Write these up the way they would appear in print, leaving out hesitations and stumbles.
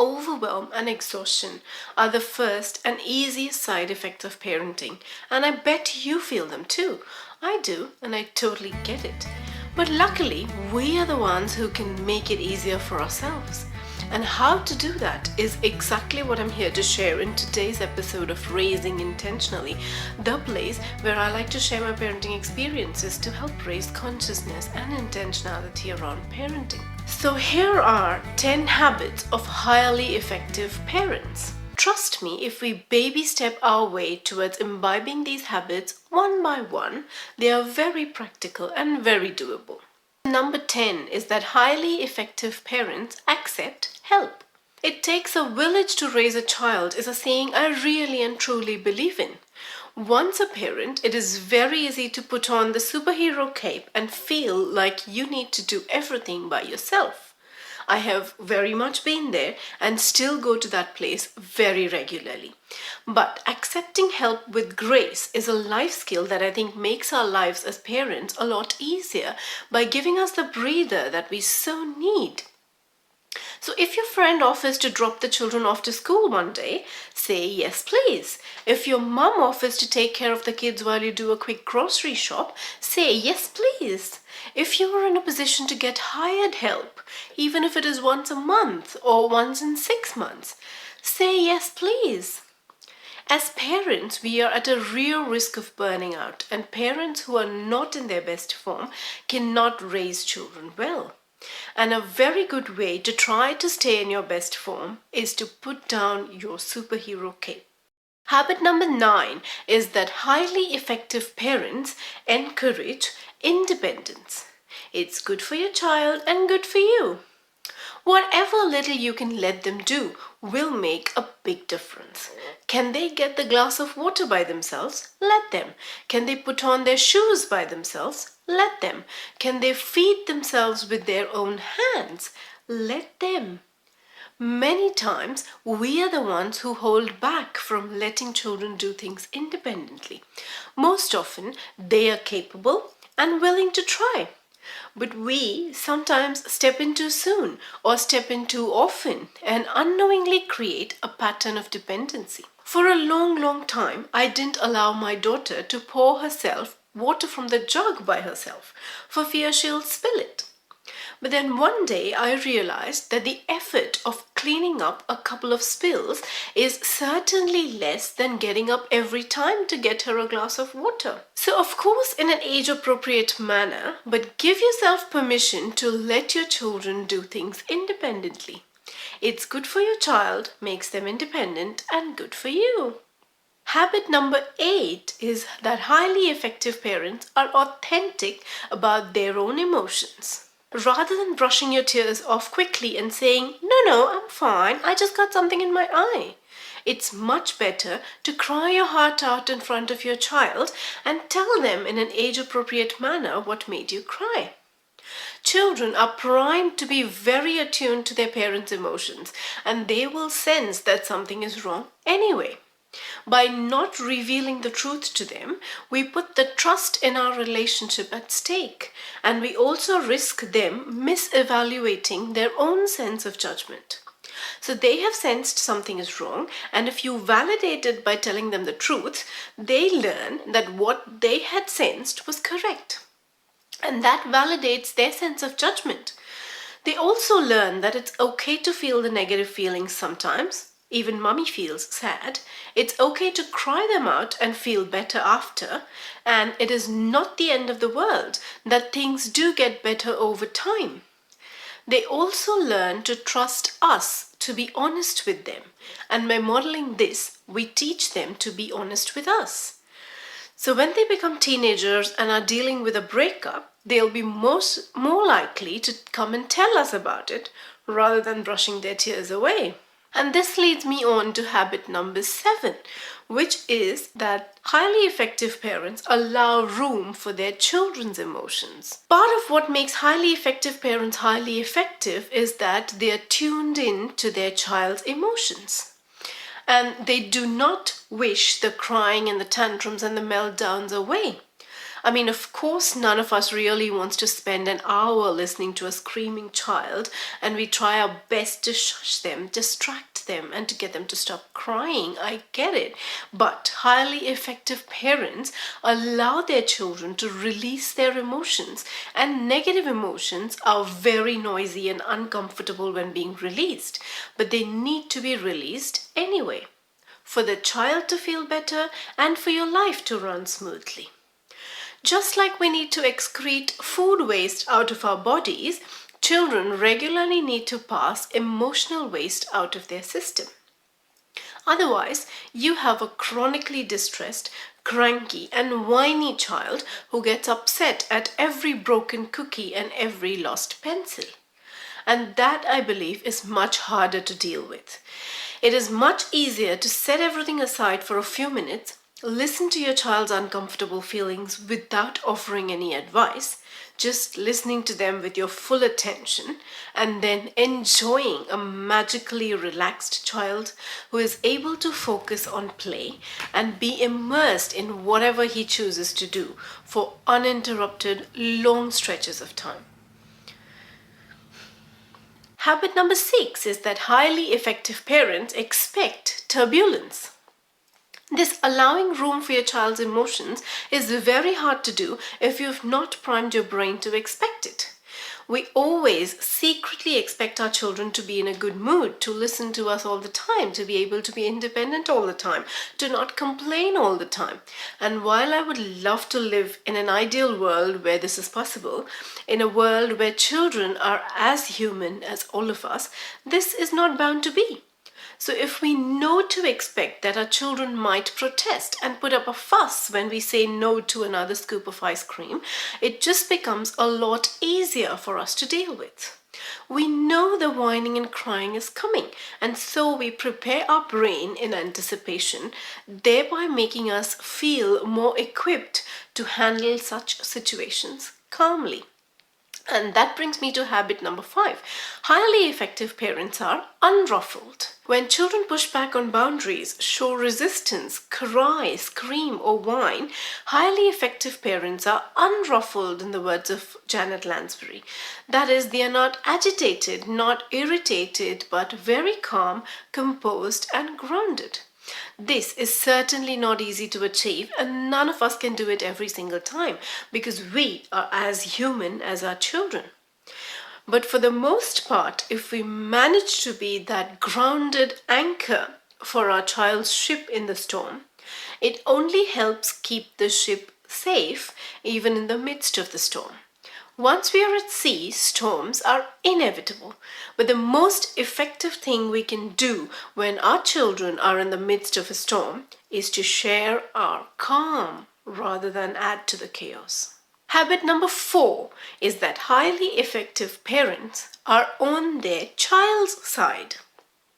overwhelm and exhaustion are the first and easiest side effects of parenting, and I bet you feel them too. I do, and I totally get it. But luckily, we are the ones who can make it easier for ourselves. And how to do that is exactly what I'm here to share in today's episode of Raising Intentionally, the place where I like to share my parenting experiences to help raise consciousness and intentionality around parenting. So here are 10 habits of highly effective parents. Trust me, if we baby step our way towards imbibing these habits one by one, they are very practical and very doable. Number 10 is that highly effective parents accept help. It takes a village to raise a child is a saying I really and truly believe in. Once a parent, it is very easy to put on the superhero cape and feel like you need to do everything by yourself. I have very much been there and still go to that place very regularly. But accepting help with grace is a life skill that I think makes our lives as parents a lot easier by giving us the breather that we so need. So if your friend offers to drop the children off to school one day, say yes please. If your mum offers to take care of the kids while you do a quick grocery shop, say yes please. If you are in a position to get hired help, even if it is once a month or once in 6 months, say yes please. As parents, we are at a real risk of burning out, and parents who are not in their best form cannot raise children well. And a very good way to try to stay in your best form is to put down your superhero cape. Habit number 9 is that highly effective parents encourage independence. It's good for your child and good for you. Whatever little you can let them do will make a big difference. Can they get the glass of water by themselves? Let them. Can they put on their shoes by themselves? Let them. Can they feed themselves with their own hands? Let them. Many times, we are the ones who hold back from letting children do things independently. Most often, they are capable and willing to try. But we sometimes step in too soon or step in too often and unknowingly create a pattern of dependency. For a long time, I didn't allow my daughter to pour herself water from the jug by herself for fear she'll spill it. But then one day I realized that the effort of cleaning up a couple of spills is certainly less than getting up every time to get her a glass of water. So of course in an age-appropriate manner, but give yourself permission to let your children do things independently. It's good for your child, makes them independent, and good for you. Habit number 8 is that highly effective parents are authentic about their own emotions. Rather than brushing your tears off quickly and saying, no, I'm fine, I just got something in my eye. It's much better to cry your heart out in front of your child and tell them in an age-appropriate manner what made you cry. Children are primed to be very attuned to their parents' emotions, and they will sense that something is wrong anyway. By not revealing the truth to them, we put the trust in our relationship at stake, and we also risk them misevaluating their own sense of judgment. So they have sensed something is wrong, and if you validate it by telling them the truth, they learn that what they had sensed was correct. And that validates their sense of judgment. They also learn that it's okay to feel the negative feelings sometimes. Even mummy feels sad. It's okay to cry them out and feel better after. And it is not the end of the world, that things do get better over time. They also learn to trust us to be honest with them. And by modeling this, we teach them to be honest with us. So when they become teenagers and are dealing with a breakup, they'll be more likely to come and tell us about it rather than brushing their tears away. And this leads me on to habit number 7, which is that highly effective parents allow room for their children's emotions. Part of what makes highly effective parents highly effective is that they are tuned in to their child's emotions. And they do not wish the crying and the tantrums and the meltdowns away. I mean, of course, none of us really wants to spend an hour listening to a screaming child, and we try our best to shush them, distract them, and to get them to stop crying. I get it. But highly effective parents allow their children to release their emotions, and negative emotions are very noisy and uncomfortable when being released, but they need to be released anyway, for the child to feel better and for your life to run smoothly. Just like we need to excrete food waste out of our bodies, children regularly need to pass emotional waste out of their system. Otherwise, you have a chronically distressed, cranky, and whiny child who gets upset at every broken cookie and every lost pencil. And that, I believe, is much harder to deal with. It is much easier to set everything aside for a few minutes, listen to your child's uncomfortable feelings without offering any advice, just listening to them with your full attention, and then enjoying a magically relaxed child who is able to focus on play and be immersed in whatever he chooses to do for uninterrupted long stretches of time. Habit number 6 is that highly effective parents expect turbulence. This allowing room for your child's emotions is very hard to do if you have not primed your brain to expect it. We always secretly expect our children to be in a good mood, to listen to us all the time, to be able to be independent all the time, to not complain all the time. And while I would love to live in an ideal world where this is possible, in a world where children are as human as all of us, this is not bound to be. So if we know to expect that our children might protest and put up a fuss when we say no to another scoop of ice cream, it just becomes a lot easier for us to deal with. We know the whining and crying is coming, and so we prepare our brain in anticipation, thereby making us feel more equipped to handle such situations calmly. And that brings me to habit number 5. Highly effective parents are unruffled. When children push back on boundaries, show resistance, cry, scream, or whine, highly effective parents are unruffled, in the words of Janet Lansbury. That is, they are not agitated, not irritated, but very calm, composed, and grounded. This is certainly not easy to achieve, and none of us can do it every single time because we are as human as our children. But for the most part, if we manage to be that grounded anchor for our child's ship in the storm, it only helps keep the ship safe even in the midst of the storm. Once we are at sea, storms are inevitable, but the most effective thing we can do when our children are in the midst of a storm is to share our calm rather than add to the chaos. Habit number 4 is that highly effective parents are on their child's side.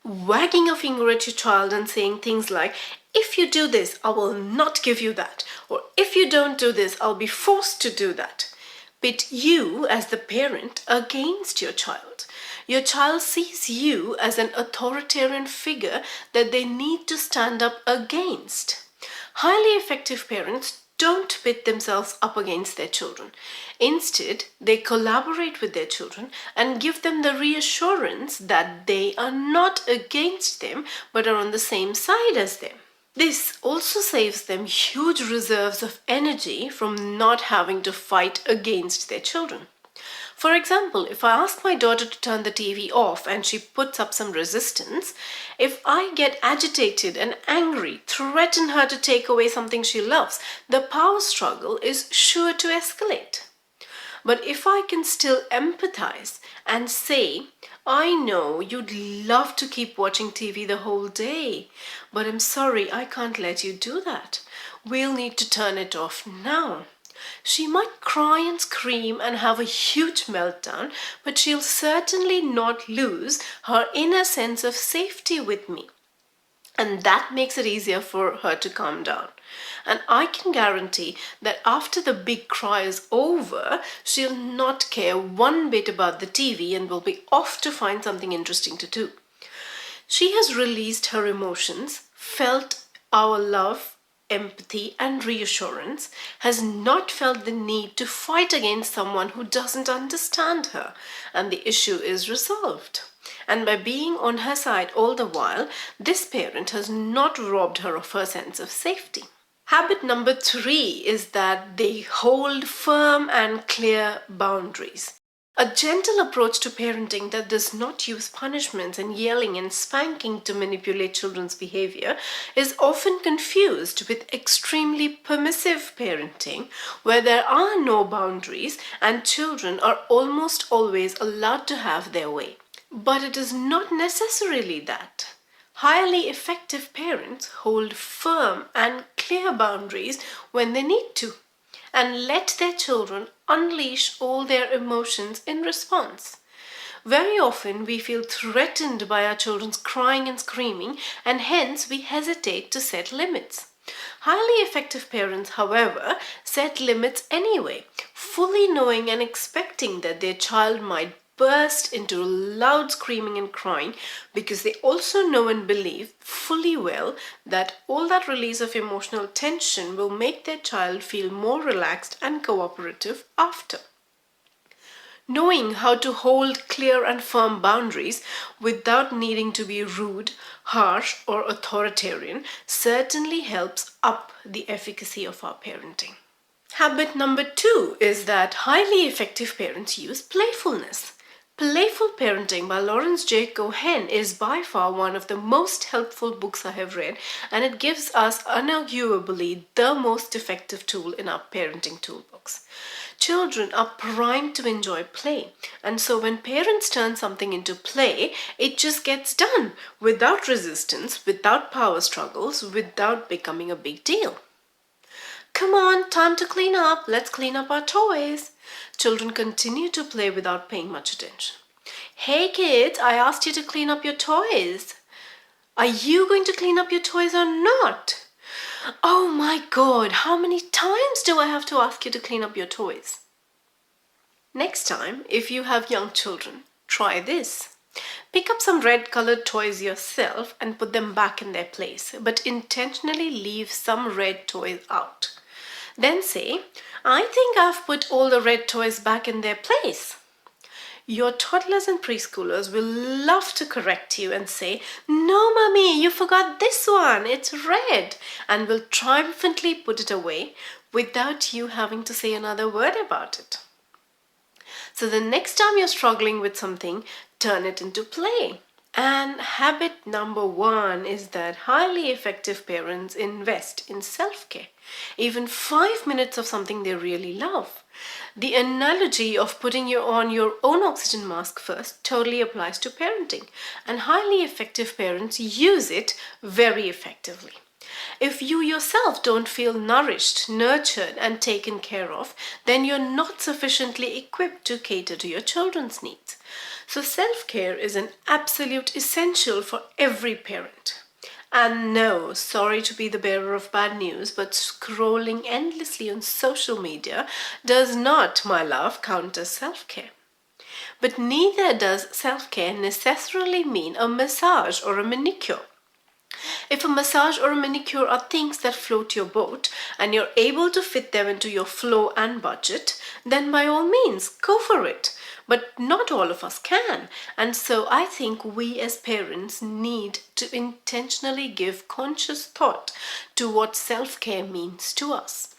Wagging a finger at your child and saying things like, "If you do this, I will not give you that," or "If you don't do this, I'll be forced to do that." Pit you as the parent against your child. Your child sees you as an authoritarian figure that they need to stand up against. Highly effective parents don't pit themselves up against their children. Instead, they collaborate with their children and give them the reassurance that they are not against them but are on the same side as them. This also saves them huge reserves of energy from not having to fight against their children. For example, if I ask my daughter to turn the TV off and she puts up some resistance, if I get agitated and angry, threaten her to take away something she loves, the power struggle is sure to escalate. But if I can still empathize and say, "I know you'd love to keep watching TV the whole day, but I'm sorry, I can't let you do that. We'll need to turn it off now." She might cry and scream and have a huge meltdown, but she'll certainly not lose her inner sense of safety with me. And that makes it easier for her to calm down. And I can guarantee that after the big cry is over, she'll not care one bit about the TV and will be off to find something interesting to do. She has released her emotions, felt our love, empathy, and reassurance, has not felt the need to fight against someone who doesn't understand her, and the issue is resolved. And by being on her side all the while, this parent has not robbed her of her sense of safety. Habit number 3 is that they hold firm and clear boundaries. A gentle approach to parenting that does not use punishments and yelling and spanking to manipulate children's behavior is often confused with extremely permissive parenting, where there are no boundaries and children are almost always allowed to have their way. But it is not necessarily that. Highly effective parents hold firm and clear boundaries when they need to, and let their children unleash all their emotions in response. Very often we feel threatened by our children's crying and screaming, and hence we hesitate to set limits. Highly effective parents, however, set limits anyway, fully knowing and expecting that their child might burst into loud screaming and crying, because they also know and believe fully well that all that release of emotional tension will make their child feel more relaxed and cooperative after. Knowing how to hold clear and firm boundaries without needing to be rude, harsh, or authoritarian certainly helps up the efficacy of our parenting. Habit number 2 is that highly effective parents use playfulness. Playful Parenting by Lawrence J. Cohen is by far one of the most helpful books I have read, and it gives us unarguably the most effective tool in our parenting toolbox. Children are primed to enjoy play, and so when parents turn something into play, it just gets done without resistance, without power struggles, without becoming a big deal. Come on, time to clean up. Let's clean up our toys. Children continue to play without paying much attention. Hey kids, I asked you to clean up your toys. Are you going to clean up your toys or not? Oh my God, how many times do I have to ask you to clean up your toys? Next time, if you have young children, try this. Pick up some red-colored toys yourself and put them back in their place, but intentionally leave some red toys out. Then say, I think I've put all the red toys back in their place. Your toddlers and preschoolers will love to correct you and say, no, mommy, you forgot this one, it's red, and will triumphantly put it away without you having to say another word about it. So the next time you're struggling with something, turn it into play. And habit number 1 is that highly effective parents invest in self-care, even 5 minutes of something they really love. The analogy of putting on your own oxygen mask first totally applies to parenting, and highly effective parents use it very effectively. If you yourself don't feel nourished, nurtured, and taken care of, then you're not sufficiently equipped to cater to your children's needs. So self-care is an absolute essential for every parent. And no, sorry to be the bearer of bad news, but scrolling endlessly on social media does not, my love, count as self-care. But neither does self-care necessarily mean a massage or a manicure. If a massage or a manicure are things that float your boat and you're able to fit them into your flow and budget, then by all means, go for it. But not all of us can, and so I think we as parents need to intentionally give conscious thought to what self-care means to us.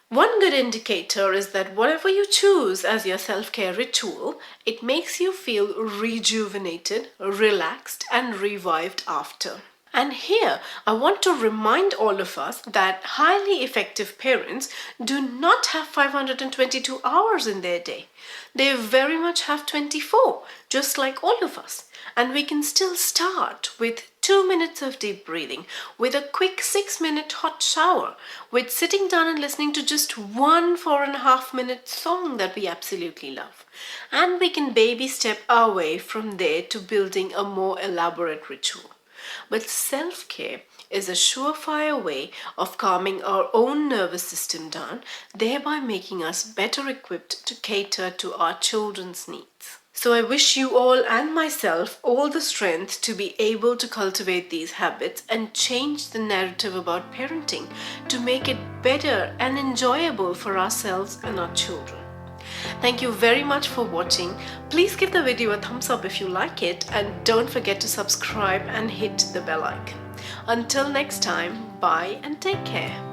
One good indicator is that whatever you choose as your self-care ritual, it makes you feel rejuvenated, relaxed, and revived after. And here, I want to remind all of us that highly effective parents do not have 522 hours in their day. They very much have 24, just like all of us. And we can still start with 2 minutes of deep breathing, with a quick 6-minute hot shower, with sitting down and listening to just one 4.5-minute song that we absolutely love. And we can baby step our way from there to building a more elaborate ritual. But self-care is a surefire way of calming our own nervous system down, thereby making us better equipped to cater to our children's needs. So I wish you all and myself all the strength to be able to cultivate these habits and change the narrative about parenting to make it better and enjoyable for ourselves and our children. Thank you very much for watching. Please give the video a thumbs up if you like it, and don't forget to subscribe and hit the bell icon. Until next time, bye and take care.